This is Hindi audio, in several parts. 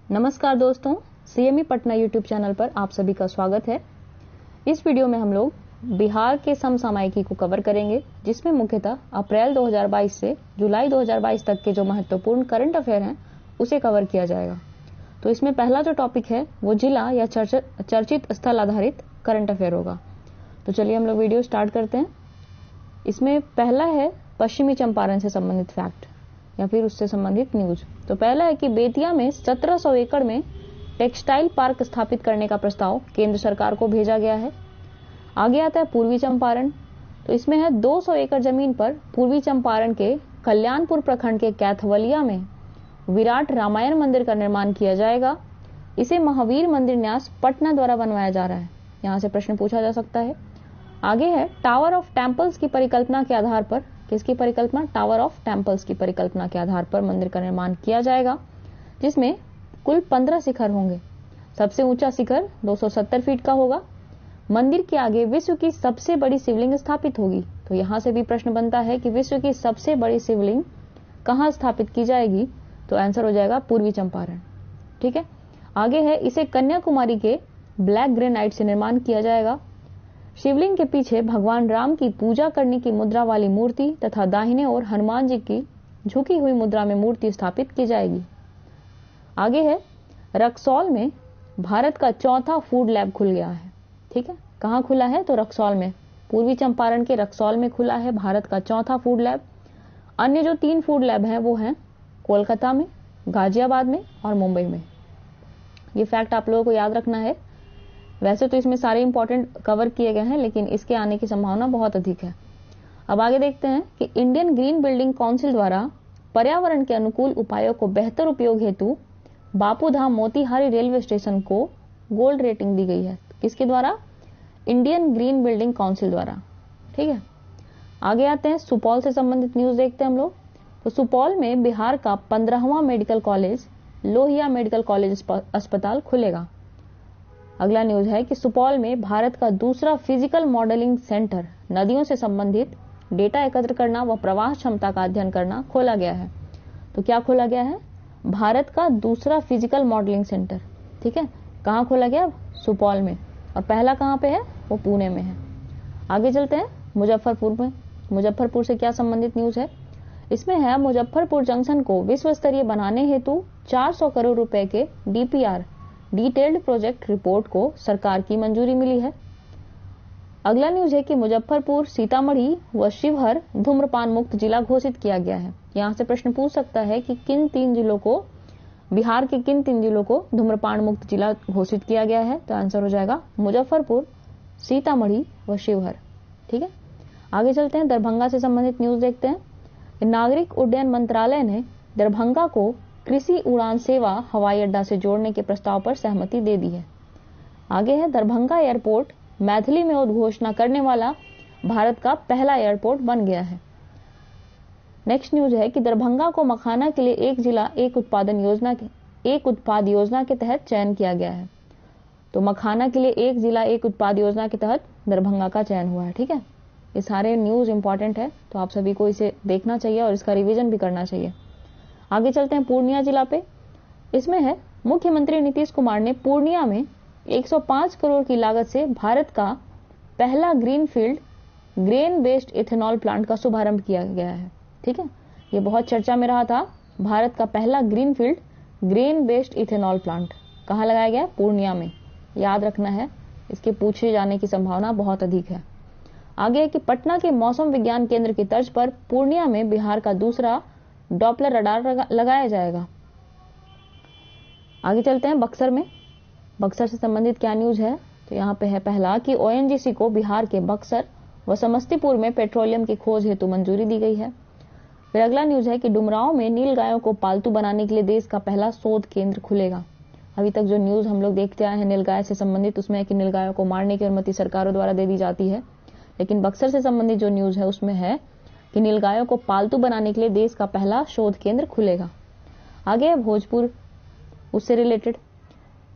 नमस्कार दोस्तों, सीएमई पटना यूट्यूब चैनल पर आप सभी का स्वागत है। इस वीडियो में हम लोग बिहार के समसामयिकी को कवर करेंगे, जिसमें मुख्यतः अप्रैल 2022 से जुलाई 2022 तक के जो महत्वपूर्ण करंट अफेयर हैं उसे कवर किया जाएगा। तो इसमें पहला जो टॉपिक है वो जिला या चर्चित स्थल आधारित करंट अफेयर होगा। तो चलिए हम लोग वीडियो स्टार्ट करते हैं। इसमें पहला है पश्चिमी चंपारण से संबंधित फैक्ट या फिर उससे संबंधित न्यूज। तो पहला है कि बेतिया में 1700 एकड़ में टेक्सटाइल पार्क स्थापित करने का प्रस्ताव केंद्र सरकार को भेजा गया है। आगे आता है पूर्वी चंपारण। तो इसमें है 200 एकड़ जमीन पर पूर्वी चंपारण के कल्याणपुर प्रखंड के कैथवलिया में विराट रामायण मंदिर का निर्माण किया जाएगा। इसे महावीर मंदिर न्यास पटना द्वारा बनवाया जा रहा है। यहाँ से प्रश्न पूछा जा सकता है। आगे है टावर ऑफ टेम्पल्स की परिकल्पना के आधार पर, किसकी परिकल्पना? टावर ऑफ टेम्पल्स की परिकल्पना के आधार पर मंदिर का निर्माण किया जाएगा, जिसमें कुल 15 शिखर होंगे। सबसे ऊंचा शिखर 270 फीट का होगा। मंदिर के आगे विश्व की सबसे बड़ी शिवलिंग स्थापित होगी। तो यहां से भी प्रश्न बनता है कि विश्व की सबसे बड़ी शिवलिंग कहां स्थापित की जाएगी? तो आंसर हो जाएगा पूर्वी चंपारण। ठीक है। आगे है इसे कन्याकुमारी के ब्लैक ग्रेनाइट से निर्माण किया जाएगा। शिवलिंग के पीछे भगवान राम की पूजा करने की मुद्रा वाली मूर्ति तथा दाहिने ओर हनुमान जी की झुकी हुई मुद्रा में मूर्ति स्थापित की जाएगी। आगे है रक्सौल में भारत का चौथा फूड लैब खुल गया है। ठीक है, कहाँ खुला है? तो रक्सौल में, पूर्वी चंपारण के रक्सौल में खुला है भारत का चौथा फूड लैब। अन्य जो 3 फूड लैब हैं वो हैं कोलकाता में, गाजियाबाद में और मुंबई में। ये फैक्ट आप लोगों को याद रखना है। वैसे तो इसमें सारे इंपॉर्टेंट कवर किए गए हैं, लेकिन इसके आने की संभावना बहुत अधिक है। अब आगे देखते हैं कि इंडियन ग्रीन बिल्डिंग काउंसिल द्वारा पर्यावरण के अनुकूल उपायों को बेहतर उपयोग हेतु बापूधाम मोतीहारी रेलवे स्टेशन को गोल्ड रेटिंग दी गई है। किसके द्वारा? इंडियन ग्रीन बिल्डिंग काउंसिल द्वारा। ठीक है। आगे आते हैं सुपौल से संबंधित न्यूज देखते हैं हम लोग। तो सुपौल में बिहार का 15वां medical college Lohia medical college अस्पताल खुलेगा। अगला न्यूज है कि सुपौल में भारत का दूसरा फिजिकल मॉडलिंग सेंटर नदियों से संबंधित डेटा एकत्र करना व प्रवाह क्षमता का अध्ययन करना खोला गया है। तो क्या खोला गया है? भारत का दूसरा फिजिकल मॉडलिंग सेंटर। ठीक है, कहाँ खोला गया? सुपौल में। और पहला कहाँ पे है? वो पुणे में है। आगे चलते हैं मुजफ्फरपुर में। मुजफ्फरपुर से क्या संबंधित न्यूज है? इसमें है मुजफ्फरपुर जंक्शन को विश्व स्तरीय बनाने हेतु 400 करोड़ रुपए के DPR डिटेल्ड प्रोजेक्ट रिपोर्ट को सरकार की मंजूरी मिली है। अगला न्यूज है कि मुजफ्फरपुर, सीतामढ़ी व शिवहर धूम्रपान मुक्त जिला घोषित किया गया है। यहाँ से प्रश्न पूछ सकता है कि किन 3 जिलों को, बिहार के किन 3 जिलों को धूम्रपान मुक्त जिला घोषित किया गया है? तो आंसर हो जाएगा मुजफ्फरपुर, सीतामढ़ी व शिवहर। ठीक है। आगे चलते हैं दरभंगा से संबंधित न्यूज देखते हैं। नागरिक उड्डयन मंत्रालय ने दरभंगा को कृषि उड़ान सेवा हवाई अड्डा से जोड़ने के प्रस्ताव पर सहमति दे दी है। आगे है दरभंगा एयरपोर्ट मैथिली में उद्घोषणा करने वाला भारत का पहला एयरपोर्ट बन गया है। नेक्स्ट न्यूज है कि दरभंगा को मखाना के लिए एक जिला एक उत्पाद योजना के तहत चयन किया गया है। तो मखाना के लिए एक जिला एक उत्पाद योजना के तहत दरभंगा का चयन हुआ है। ठीक है, ये सारे न्यूज इंपॉर्टेंट है, तो आप सभी को इसे देखना चाहिए और इसका रिवीजन भी करना चाहिए। आगे चलते हैं पूर्णिया जिला पे। इसमें है मुख्यमंत्री नीतीश कुमार ने पूर्णिया में 105 करोड़ की लागत से भारत का पहला greenfield grain based ethanol plant का शुभारंभ किया गया है। ठीक है, ये बहुत चर्चा में रहा था। भारत का पहला greenfield grain based ethanol plant कहाँ लगाया गया? पूर्णिया में। याद रखना है, इसके पूछे जाने की संभावना बहुत अधिक है। आगे है कि पटना के मौसम विज्ञान केंद्र की तर्ज पर पूर्णिया में बिहार का दूसरा डॉपलर रडार लगाया जाएगा। आगे चलते हैं बक्सर में। बक्सर से संबंधित क्या न्यूज है? तो यहाँ पे है पहला कि ONGC को बिहार के बक्सर व समस्तीपुर में पेट्रोलियम की खोज हेतु मंजूरी दी गई है। फिर अगला न्यूज है कि डुमरांव में नील गायों को पालतू बनाने के लिए देश का पहला शोध केंद्र खुलेगा। अभी तक जो न्यूज हम लोग देखते आए हैं नील गाय से संबंधित, उसमें है कि नील गायों को मारने की अनुमति सरकारों द्वारा दे दी जाती है, लेकिन बक्सर से संबंधित जो न्यूज है उसमें है कि नीलगायों को पालतू बनाने के लिए देश का पहला शोध केंद्र खुलेगा। आगे है भोजपुर, उससे रिलेटेड।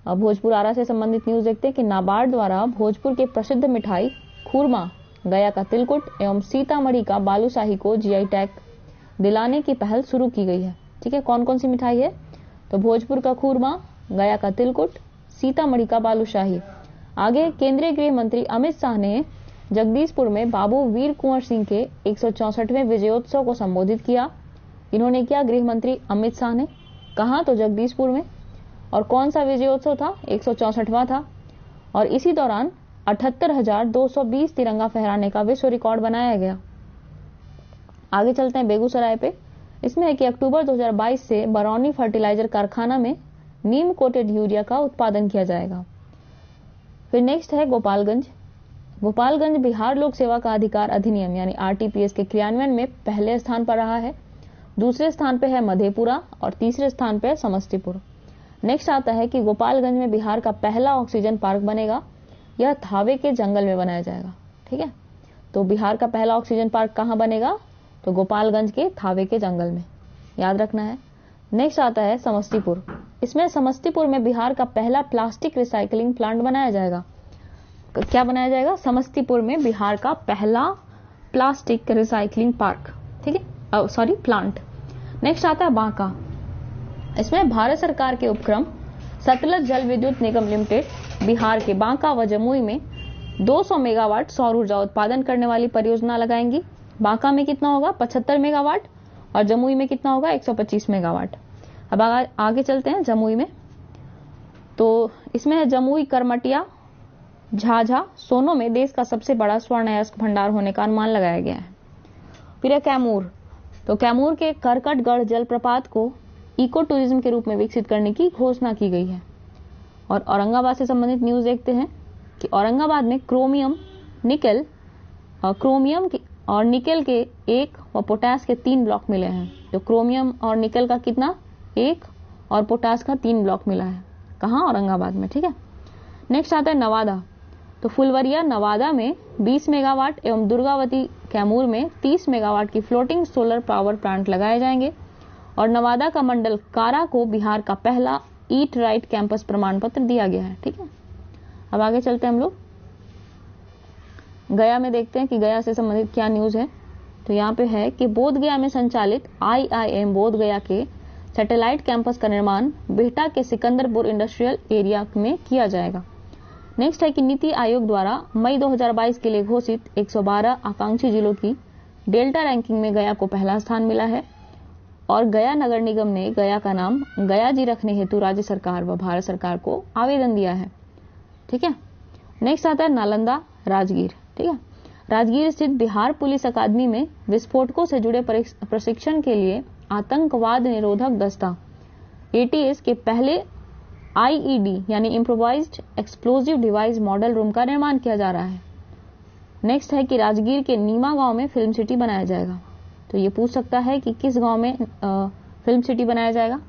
अब भोजपुर आरा से संबंधित न्यूज देखते हैं कि नाबार्ड द्वारा भोजपुर के प्रसिद्ध मिठाई खुरमा, गया का तिलकुट एवं सीतामढ़ी का बालूशाही को GI टैग दिलाने की पहल शुरू की गई है। ठीक है, कौन कौन सी मिठाई है? तो भोजपुर का खुरमा, गया का तिलकुट, सीतामढ़ी का बालूशाही। आगे केंद्रीय गृह मंत्री अमित शाह ने जगदीशपुर में बाबू वीर कुंवर सिंह के 164वें विजयोत्सव को संबोधित किया। इन्होंने किया गृह मंत्री अमित शाह ने, कहा तो जगदीशपुर में। और कौन सा विजयोत्सव था? 164वां था। और इसी दौरान 78,220 तिरंगा फहराने का विश्व रिकॉर्ड बनाया गया। आगे चलते हैं बेगूसराय पे। इसमें है कि अक्टूबर 2022 से बरौनी फर्टिलाइजर कारखाना में नीम कोटेड यूरिया का उत्पादन किया जाएगा। फिर नेक्स्ट है गोपालगंज। गोपालगंज बिहार लोक सेवा का अधिकार अधिनियम यानी आरटीपीएस के क्रियान्वयन में पहले स्थान पर रहा है। दूसरे स्थान पे है मधेपुरा और तीसरे स्थान पे है समस्तीपुर। नेक्स्ट आता है कि गोपालगंज में बिहार का पहला ऑक्सीजन पार्क बनेगा। यह थावे के जंगल में बनाया जाएगा। ठीक है, तो बिहार का पहला ऑक्सीजन पार्क कहाँ बनेगा? तो गोपालगंज के थावे के जंगल में, याद रखना है। नेक्स्ट आता है समस्तीपुर। इसमें समस्तीपुर में बिहार का पहला प्लास्टिक रिसाइकलिंग प्लांट बनाया जाएगा। क्या बनाया जाएगा? समस्तीपुर में बिहार का पहला प्लास्टिक रिसाइकलिंग पार्क, ठीक है, सॉरी प्लांट। नेक्स्ट आता है बांका। इसमें भारत सरकार के उपक्रम सतलज जल विद्युत निगम लिमिटेड बिहार के बांका व जमुई में 200 मेगावाट सौर ऊर्जा उत्पादन करने वाली परियोजना लगाएंगी। बांका में कितना होगा? 75 मेगावाट और जमुई में कितना होगा? 125 मेगावाट। अब आगे चलते हैं जमुई में। तो इसमें है जमुई करमटिया झाझा सोनो में देश का सबसे बड़ा स्वर्ण अयस्क भंडार होने का अनुमान लगाया गया है। फिर है कैमूर। तो कैमूर के करकटगढ़ जलप्रपात को इको टूरिज्म के रूप में विकसित करने की घोषणा की गई है। और औरंगाबाद से संबंधित न्यूज देखते हैं कि औरंगाबाद में क्रोमियम और निकल के 1 व पोटास के 3 ब्लॉक मिले हैं। तो क्रोमियम और निकल का कितना? 1 और पोटास का 3 ब्लॉक मिला है। कहाँ? औरंगाबाद में। ठीक है, नेक्स्ट आता है नवादा। तो फुलवरिया नवादा में 20 मेगावाट एवं दुर्गावती कैमूर में 30 मेगावाट की फ्लोटिंग सोलर पावर प्लांट लगाए जाएंगे। और नवादा का मंडल कारा को बिहार का पहला ईट राइट कैंपस प्रमाण पत्र दिया गया है। ठीक है, अब आगे चलते हैं हम लोग गया में, देखते हैं कि गया से संबंधित क्या न्यूज है। तो यहाँ पे है कि बोध गया में संचालित IIM बोध गया के सैटेलाइट कैंपस का निर्माण बिहटा के सिकंदरपुर इंडस्ट्रियल एरिया में किया जाएगा। नेक्स्ट है कि नीति आयोग द्वारा मई 2022 के लिए घोषित 112 आकांक्षी जिलों की डेल्टा रैंकिंग में गया को पहला स्थान मिला है। और गया नगर निगम ने गया का नाम गया जी रखने हेतु राज्य सरकार व भारत सरकार को आवेदन दिया है। ठीक है, नेक्स्ट आता है नालंदा राजगीर। ठीक है, राजगीर स्थित बिहार पुलिस अकादमी में विस्फोटकों से जुड़े प्रशिक्षण के लिए आतंकवाद निरोधक दस्ता ATS के पहले IED यानी improvised explosive device model room का निर्माण किया जा रहा है। नेक्स्ट है कि राजगीर के नीमा गांव में फिल्म सिटी बनाया जाएगा। तो ये पूछ सकता है कि किस गांव में फिल्म सिटी बनाया जाएगा?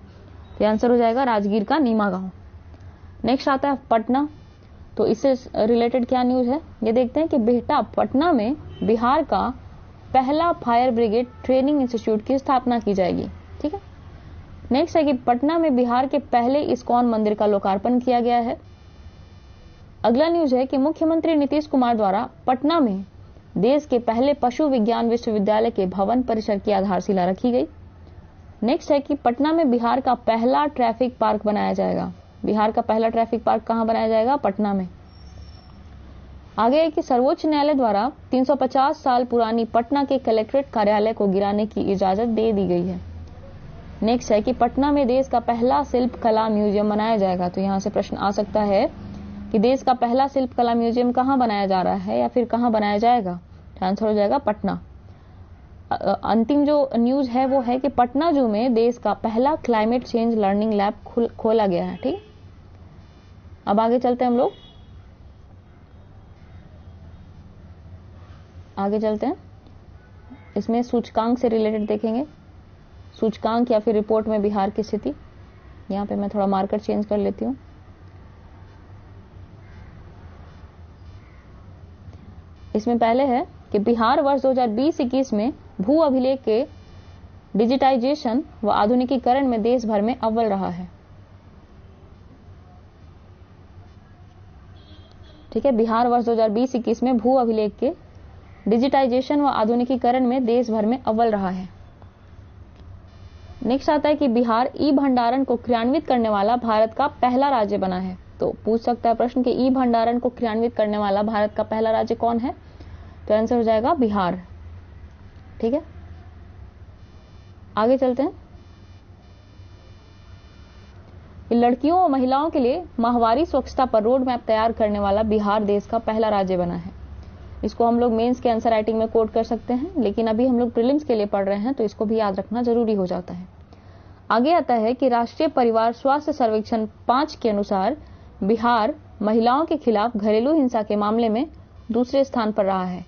तो आंसर हो जाएगा राजगीर का नीमा गांव। नेक्स्ट आता है पटना। तो इससे रिलेटेड क्या न्यूज है ये देखते हैं कि बिहटा पटना में बिहार का पहला फायर ब्रिगेड ट्रेनिंग इंस्टीट्यूट की स्थापना की जाएगी। ठीक है, नेक्स्ट है कि पटना में बिहार के पहले इस्कॉन मंदिर का लोकार्पण किया गया है। अगला न्यूज है कि मुख्यमंत्री नीतीश कुमार द्वारा पटना में देश के पहले पशु विज्ञान विश्वविद्यालय के भवन परिसर की आधारशिला रखी गई। नेक्स्ट है कि पटना में बिहार का पहला ट्रैफिक पार्क बनाया जाएगा। बिहार का पहला ट्रैफिक पार्क कहां बनाया जाएगा? पटना में। आगे है कि सर्वोच्च न्यायालय द्वारा 350 साल पुरानी पटना के कलेक्ट्रेट कार्यालय को गिराने की इजाजत दे दी गई है। नेक्स्ट है कि पटना में देश का पहला शिल्प कला म्यूजियम बनाया जाएगा। तो यहाँ से प्रश्न आ सकता है कि देश का पहला शिल्प कला म्यूजियम कहाँ बनाया जा रहा है या फिर कहाँ बनाया जाएगा? आंसर हो जाएगा पटना। अंतिम जो न्यूज है वो है कि पटना जू में देश का पहला क्लाइमेट चेंज लर्निंग लैब खोला गया है। ठीक, अब आगे चलते हैं हम लोग, आगे चलते हैं। इसमें सूचकांक से रिलेटेड देखेंगे, सूचकांक या फिर रिपोर्ट में बिहार की स्थिति। यहाँ पे मैं थोड़ा मार्कर चेंज कर लेती हूँ। इसमें पहले है कि बिहार वर्ष 2020-21 में भू अभिलेख के डिजिटाइजेशन व आधुनिकीकरण में देश भर में अव्वल रहा है। ठीक है, बिहार वर्ष 2020-21 में भू अभिलेख के डिजिटाइजेशन व आधुनिकीकरण में देश भर में अव्वल रहा है। नेक्स्ट आता है कि बिहार ई भंडारण को क्रियान्वित करने वाला भारत का पहला राज्य बना है। तो पूछ सकता है प्रश्न कि ई भंडारण को क्रियान्वित करने वाला भारत का पहला राज्य कौन है? तो आंसर हो जाएगा बिहार। ठीक है, आगे चलते हैं। लड़कियों और महिलाओं के लिए माहवारी स्वच्छता पर रोड मैप तैयार करने वाला बिहार देश का पहला राज्य बना है। इसको हम लोग मेंस के आंसर राइटिंग में कोट कर सकते हैं, लेकिन अभी हम लोग प्रीलिम्स के लिए पढ़ रहे हैं तो इसको भी याद रखना जरूरी हो जाता है। आगे आता है कि राष्ट्रीय परिवार स्वास्थ्य सर्वेक्षण 5 के अनुसार बिहार महिलाओं के खिलाफ घरेलू हिंसा के मामले में दूसरे स्थान पर रहा है।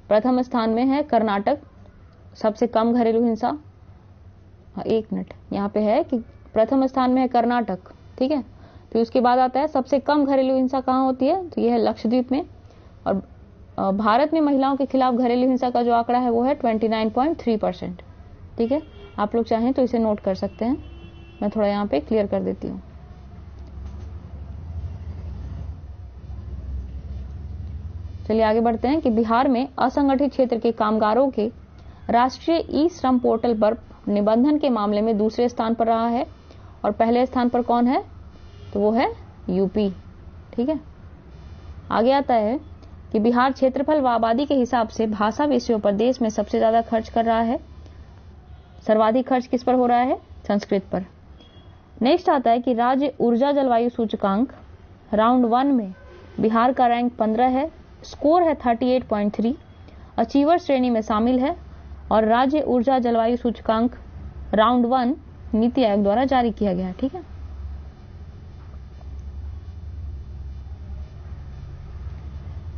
प्रथम स्थान में है कर्नाटक, सबसे कम घरेलू हिंसा। एक मिनट, यहाँ पे है कि प्रथम स्थान में है कर्नाटक, ठीक है। तो उसके बाद आता है सबसे कम घरेलू हिंसा कहाँ होती है, तो यह है लक्षद्वीप में। और भारत में महिलाओं के खिलाफ घरेलू हिंसा का जो आंकड़ा है वो है 29.3%। ठीक है, आप लोग चाहें तो इसे नोट कर सकते हैं, मैं थोड़ा यहाँ पे क्लियर कर देती हूँ। चलिए आगे बढ़ते हैं कि बिहार में असंगठित क्षेत्र के कामगारों के राष्ट्रीय ई श्रम पोर्टल पर निबंधन के मामले में दूसरे स्थान पर रहा है और पहले स्थान पर कौन है, तो वो है यूपी। ठीक है, आगे आता है कि बिहार क्षेत्रफल व आबादी के हिसाब से भाषा विषयों पर देश में सबसे ज्यादा खर्च कर रहा है। सर्वाधिक खर्च किस पर हो रहा है, संस्कृत पर। नेक्स्ट आता है कि राज्य ऊर्जा जलवायु सूचकांक राउंड 1 में बिहार का रैंक 15 है, स्कोर है 38.3, अचीवर श्रेणी में शामिल है और राज्य ऊर्जा जलवायु सूचकांक राउंड 1 नीति आयोग द्वारा जारी किया गया है। ठीक है,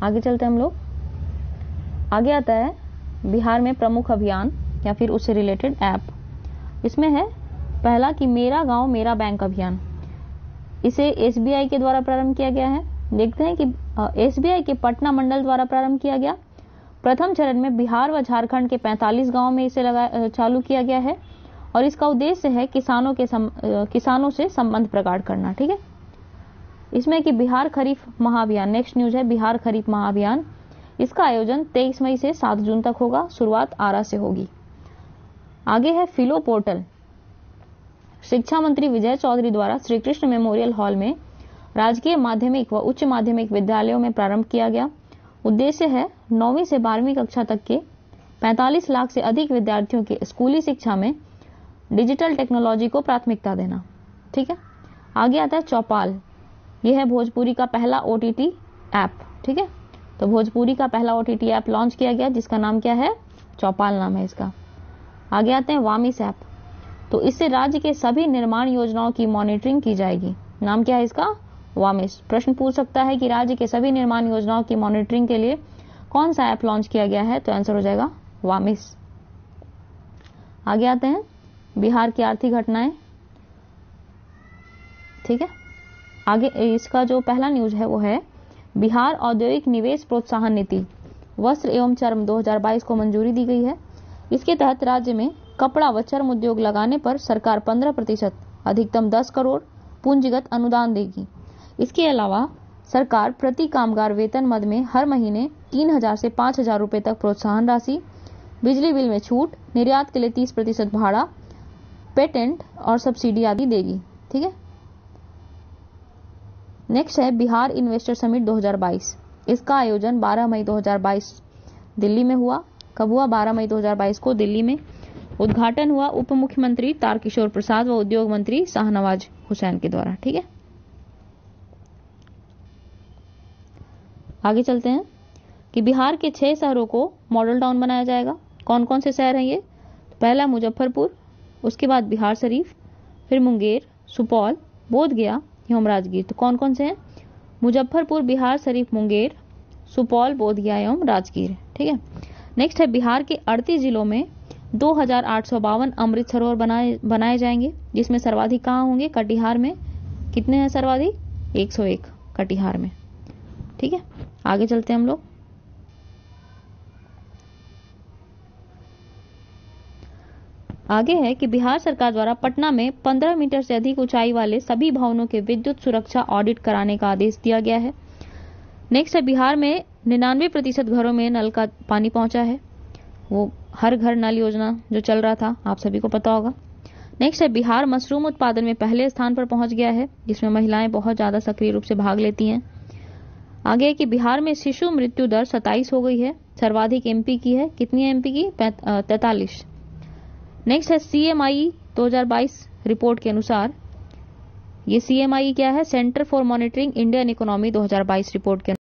आगे चलते हैं हम लोग। आगे आता है बिहार में प्रमुख अभियान या फिर उससे रिलेटेड ऐप। इसमें है पहला कि मेरा गांव मेरा बैंक अभियान। इसे एसबीआई के द्वारा प्रारंभ किया गया है। देखते हैं कि एसबीआई के पटना मंडल द्वारा प्रारंभ किया गया। प्रथम चरण में बिहार व झारखंड के 45 गांव में इसे चालू किया गया है और इसका उद्देश्य है किसानों से संबंध प्रगाढ़ करना। ठीक है, इसमें कि बिहार खरीफ महाअभियान, नेक्स्ट न्यूज है बिहार खरीफ महाअभियान। इसका आयोजन 23 मई से 7 जून तक होगा, शुरुआत आरा से होगी। आगे है फिलो पोर्टल। शिक्षा मंत्री विजय चौधरी द्वारा श्री कृष्ण मेमोरियल हॉल में राजकीय माध्यमिक व उच्च माध्यमिक विद्यालयों में प्रारंभ किया गया। उद्देश्य है 9वीं से 12वीं कक्षा तक के 45 लाख से अधिक विद्यार्थियों की स्कूली शिक्षा में डिजिटल टेक्नोलॉजी को प्राथमिकता देना। ठीक है, आगे आता है चौपाल। यह है भोजपुरी का पहला ओटीटी ऐप। ठीक है, तो भोजपुरी का पहला ओटीटी ऐप लॉन्च किया गया जिसका नाम क्या है, चौपाल नाम है इसका। आगे आते हैं वामिस ऐप। तो इससे राज्य के सभी निर्माण योजनाओं की मॉनिटरिंग की जाएगी। नाम क्या है इसका, वामिस। प्रश्न पूछ सकता है कि राज्य के सभी निर्माण योजनाओं की मॉनिटरिंग के लिए कौन सा ऐप लॉन्च किया गया है, तो आंसर हो जाएगा वामिस। आगे आते हैं बिहार की आर्थिक घटनाएं। ठीक है, आगे इसका जो पहला न्यूज है वो है बिहार औद्योगिक निवेश प्रोत्साहन नीति वस्त्र एवं चर्म 2022 को मंजूरी दी गई है। इसके तहत राज्य में कपड़ा व चर्म उद्योग लगाने पर सरकार 15% अधिकतम 10 करोड़ पूंजीगत अनुदान देगी। इसके अलावा सरकार प्रति कामगार वेतन मद में हर महीने 3,000 से 5,000 रुपए तक प्रोत्साहन राशि, बिजली बिल में छूट, निर्यात के लिए 30% भाड़ा, पेटेंट और सब्सिडी आदि देगी। ठीक है, नेक्स्ट है बिहार इन्वेस्टर समिट 2022। इसका आयोजन 12 मई 2022 दिल्ली में हुआ। कब हुआ, 12 मई 2022 को दिल्ली में। उद्घाटन हुआ उप मुख्यमंत्री तारकिशोर प्रसाद व उद्योग मंत्री शाहनवाज हुसैन के द्वारा। ठीक है, आगे चलते हैं कि बिहार के 6 शहरों को मॉडल टाउन बनाया जाएगा। कौन कौन से शहर हैं ये, पहला मुजफ्फरपुर, उसके बाद बिहार शरीफ, फिर मुंगेर, सुपौल, बोधगया एवं राजगीर। तो कौन कौन से हैं, मुजफ्फरपुर, बिहार शरीफ, मुंगेर, सुपौल, बोधगया एवं राजगीर। ठीक है, नेक्स्ट है बिहार के 38 जिलों में 2,852 अमृत सरोवर बनाए जाएंगे, जिसमें सर्वाधिक कहाँ होंगे, कटिहार में। कितने हैं सर्वाधिक, 101 कटिहार में। ठीक है, आगे चलते हैं हम लोग। आगे है कि बिहार सरकार द्वारा पटना में 15 मीटर से अधिक ऊंचाई वाले सभी भवनों के विद्युत सुरक्षा ऑडिट कराने का आदेश दिया गया है। नेक्स्ट है बिहार में 99% घरों में नल का पानी पहुंचा है। वो हर घर नल योजना जो चल रहा था आप सभी को पता होगा। नेक्स्ट है बिहार मशरूम उत्पादन में पहले स्थान पर पहुंच गया है, जिसमें महिलाएं बहुत ज्यादा सक्रिय रूप से भाग लेती हैं। आगे है कि बिहार में शिशु मृत्यु दर 27 हो गई है, सर्वाधिक एमपी की है। कितनी है एमपी की? 43। नेक्स्ट है CMI 2022 रिपोर्ट के अनुसार, ये CMI क्या है? Centre for monitoring Indian economy 2022 report के